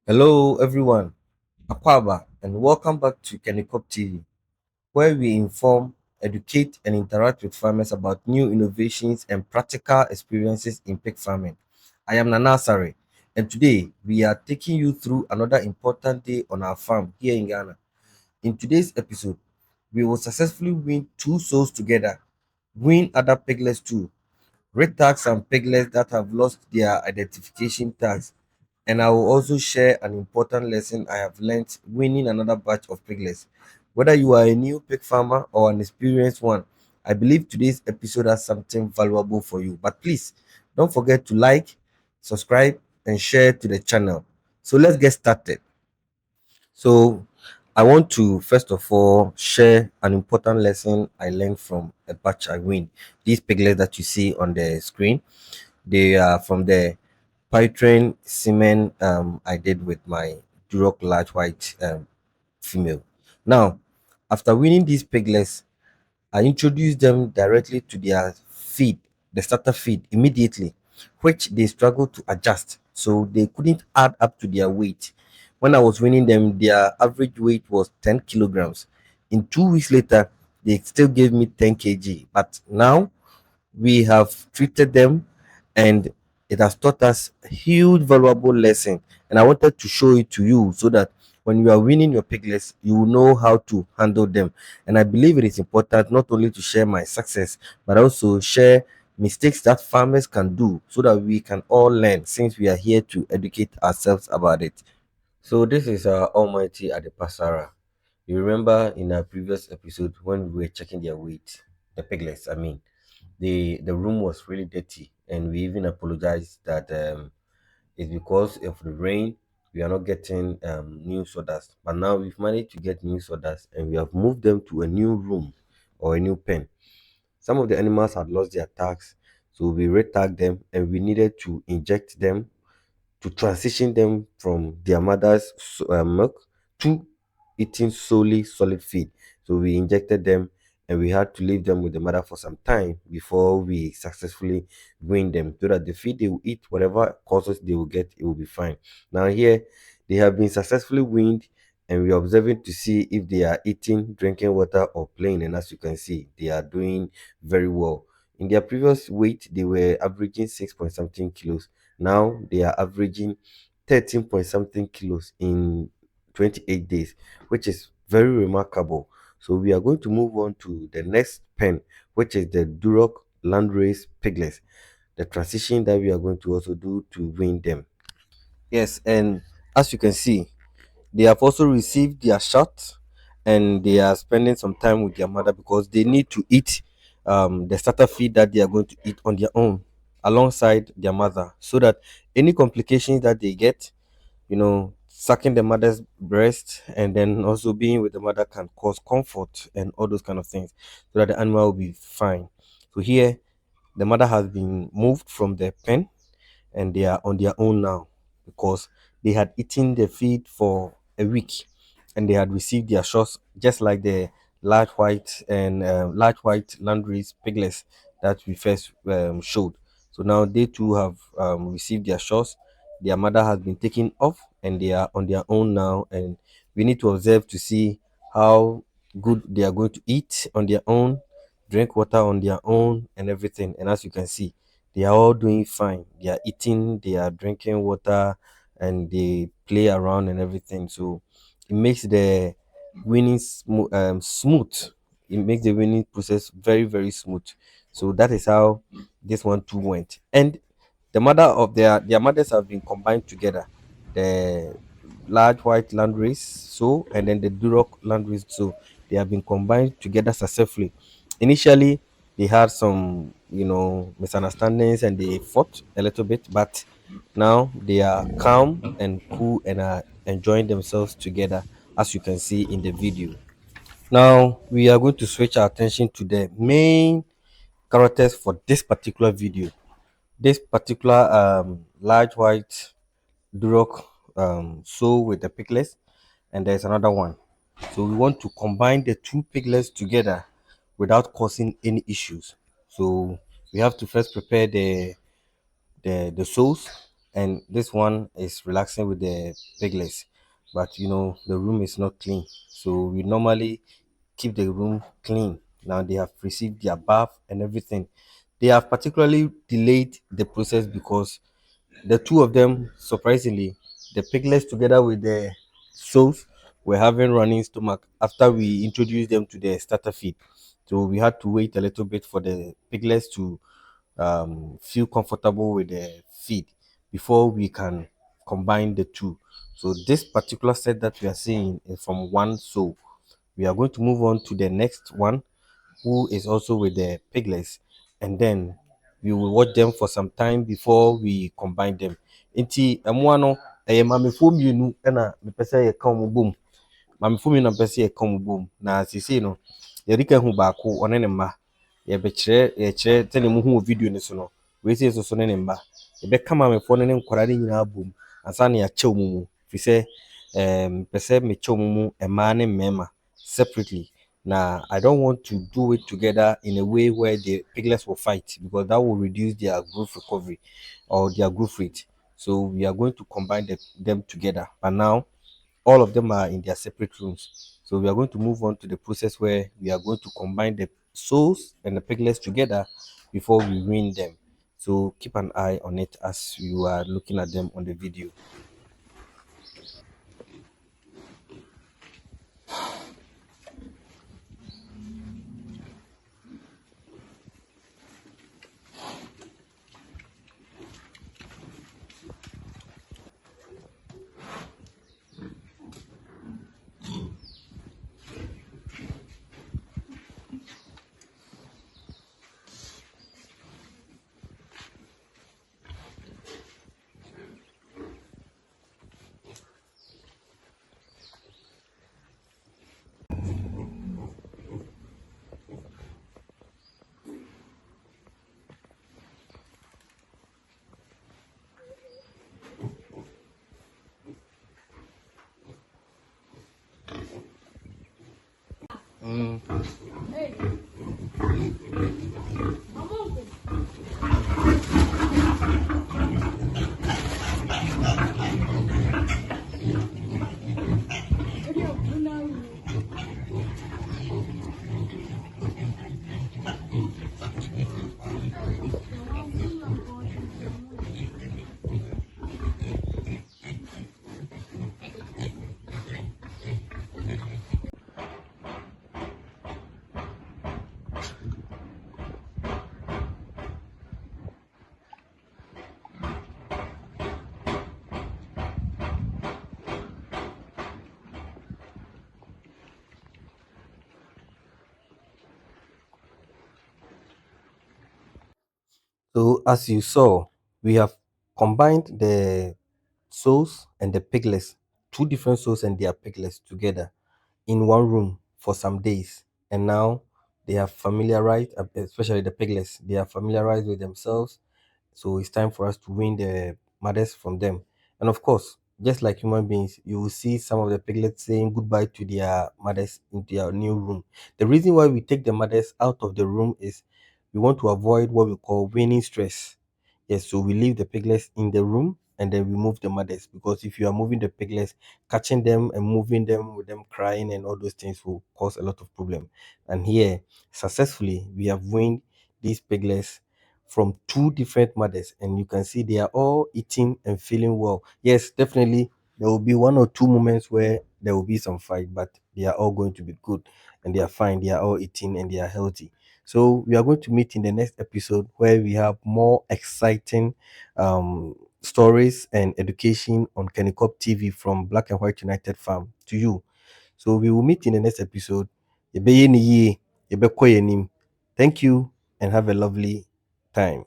Hello, everyone. Akwaba, and welcome back to KenyKob TV, where we inform, educate, and interact with farmers about new innovations and practical experiences in pig farming. I am Nanasare, and today we are taking you through another important day on our farm here in Ghana. In today's episode, we will successfully win two sows together, win other piglets too, Retags and piglets that have lost their identification tags, and I will also share an important lesson I have learned winning another batch of piglets. Whether you are a new pig farmer or an experienced one, I believe today's episode has something valuable for you. But please don't forget to like, subscribe, and share to the channel. So let's get started. So I want to first of all share an important lesson I learned from a batch I win. These piglets that you see on the screen, they are from the Pietrain semen I did with my Duroc large white female. Now, after winning these piglets, I introduced them directly to their feed, the starter feed, immediately, which they struggled to adjust. So they couldn't add up to their weight. When I was winning them, their average weight was 10 kilograms. In 2 weeks later, they still gave me 10 kg. But now we have treated them and it has taught us a huge valuable lesson, and I wanted to show it to you so that when you are winning your piglets you will know how to handle them. And I believe it is important not only to share my success but also share mistakes that farmers can do so that we can all learn, since we are here to educate ourselves about it. So this is our almighty Adepasara. You remember in our previous episode when we were checking their weight, the piglets I mean, the room was really dirty, and we even apologized that it's because of the rain we are not getting new sawdust. But now we've managed to get new sawdust, and we have moved them to a new room or a new pen. Some of the animals had lost their tags, so we retagged them, and we needed to inject them to transition them from their mother's milk to eating solely solid feed. So we injected them, and we had to leave them with the mother for some time before we successfully wean them, so that the feed they will eat, whatever causes they will get, it will be fine. Now here they have been successfully weaned, and we are observing to see if they are eating, drinking water, or playing. And as you can see, they are doing very well. In their previous weight, they were averaging 6 point something kilos. Now they are averaging 13 point something kilos in 28 days, which is very remarkable. So we are going to move on to the next pen, which is the Duroc Landrace Piglets, the transition that we are going to also do to wean them. Yes, and as you can see, they have also received their shot, and they are spending some time with their mother because they need to eat the starter feed that they are going to eat on their own alongside their mother, so that any complications that they get, sucking the mother's breast and then also being with the mother can cause comfort and all those kind of things, so that the animal will be fine. So here, the mother has been moved from the pen, and they are on their own now because they had eaten the feed for a week, and they had received their shots just like the large white landrace piglets that we first showed. So now they too have received their shots. Their mother has been taken off, and they are on their own now, and we need to observe to see how good they are going to eat on their own, drink water on their own, and everything. And as you can see, they are all doing fine. They are eating, they are drinking water, and they play around and everything. So it makes the smooth. It makes the winning process very, very smooth. So that is how this one too went. And their mothers have been combined together. The large white landrace so, and then the Duroc landrace so, they have been combined together successfully. Initially they had some misunderstandings, and they fought a little bit, but now they are calm and cool and are enjoying themselves together, as you can see in the video. Now we are going to switch our attention to the main characters for this particular video. This particular large white Duroc sow with the piglets, and there's another one. So we want to combine the two piglets together without causing any issues. So we have to first prepare the sows. and this one is relaxing with the piglets. But the room is not clean, so we normally keep the room clean. Now they have received their bath and everything. They have particularly delayed the process because the two of them, surprisingly, the piglets together with the sows, were having running stomach after we introduced them to the starter feed. So we had to wait a little bit for the piglets to feel comfortable with the feed before we can combine the two. So this particular set that we are seeing is from one sow. We are going to move on to the next one, who is also with the piglets, and then we will watch them for some time before we combine them. Nti ɛmoa no ɛyɛ maamefoɔ mmienu ɛna mepɛ sɛ yɛka wɔn bom. Maamefoɔ mmienu na mepɛ sɛ yɛka wɔn bom. Na seesei no, yɛde ka hu baako ɔne ne mma. Yɛkyerɛ sɛdeɛ muhu wɔ video no so no, wei sei nso so ne ne mma. Yɛbɛka maamefoɔ no ne nkwadaa no nyinaa bom ansa na yɛakyɛ wɔn mu. Firi sɛ mepɛ sɛ mekyɛ wɔn mu mmaa ne mmarima separately. Now, I don't want to do it together in a way where the piglets will fight because that will reduce their growth recovery or their growth rate. So we are going to combine them together. But now, all of them are in their separate rooms. So we are going to move on to the process where we are going to combine the sows and the piglets together before we wean them. So keep an eye on it as you are looking at them on the video. So as you saw, we have combined the sows and the piglets, two different sows and their piglets together in one room for some days. And now they are familiarized, especially the piglets, they are familiarized with themselves. So it's time for us to win the mothers from them. And of course, just like human beings, you will see some of the piglets saying goodbye to their mothers in their new room. The reason why we take the mothers out of the room is we want to avoid what we call weaning stress. Yes, so we leave the piglets in the room and then we move the mothers, because if you are moving the piglets, catching them and moving them with them crying and all those things will cause a lot of problem. And here, successfully, we have weaned these piglets from two different mothers, and you can see they are all eating and feeling well. Yes, definitely there will be one or two moments where there will be some fight, but they are all going to be good and they are fine. They are all eating and they are healthy. So we are going to meet in the next episode where we have more exciting stories and education on KenyKob TV from Black and White United Farm to you. So we will meet in the next episode. Yɛbɛyɛ ne yie, yɛbɛkɔ yɛn anim. Thank you and have a lovely time.